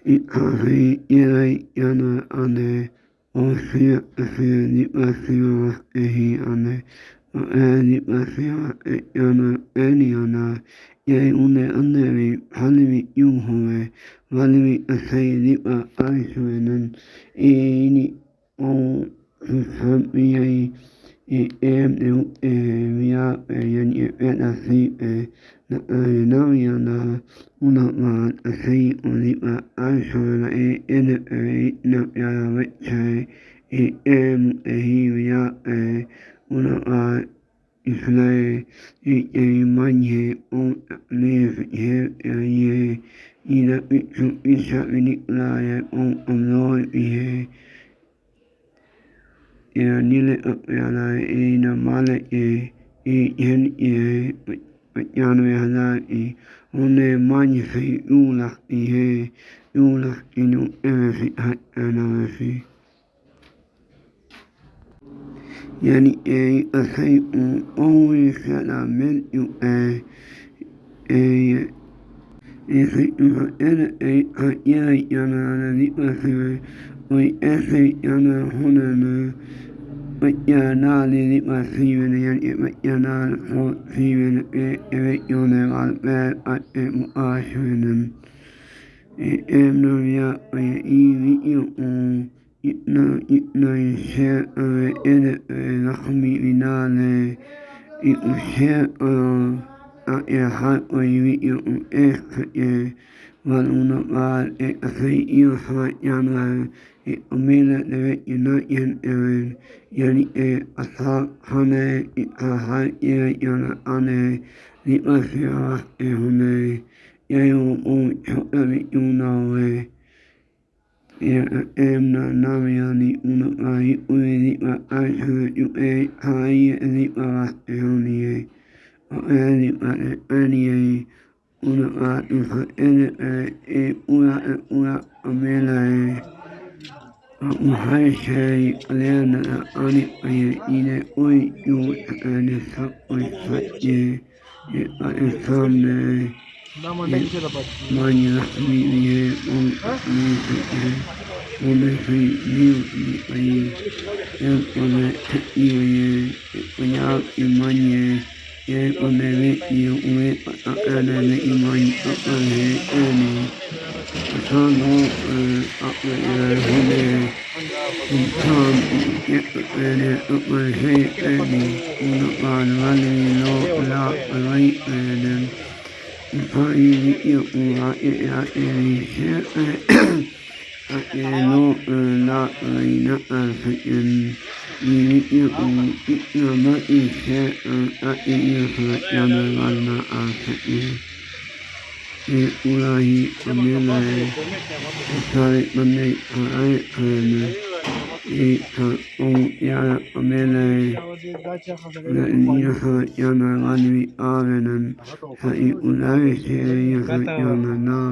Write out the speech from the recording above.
Ahí yana ane ohia nipasia ehi ane nipasia yana eni ana ye une anevi halimi yuhue valimi asai nipa aisuenen ini o hami via yan si na yana una man asai unipa aisuena na ya veche via una Israel manye on live ye ina isa vinikla on amloy ya nile apyala na male yen yanu yala one manye se ula inu evi ana fi yani asay always yala men you yana nipa we yana hunana yana nipa yana yana ya itna share lahmi inale share ya hatwe waluna bal yana umila yani asa hane yana ane nipa hune yayo yuna na namiani una nipa nipa nipa una una amela muhaishay alena ani ine ane sakye samne manya one imanye one imanye Ulahi amela sare mane ya amela yana wani avenan sai ulahi yana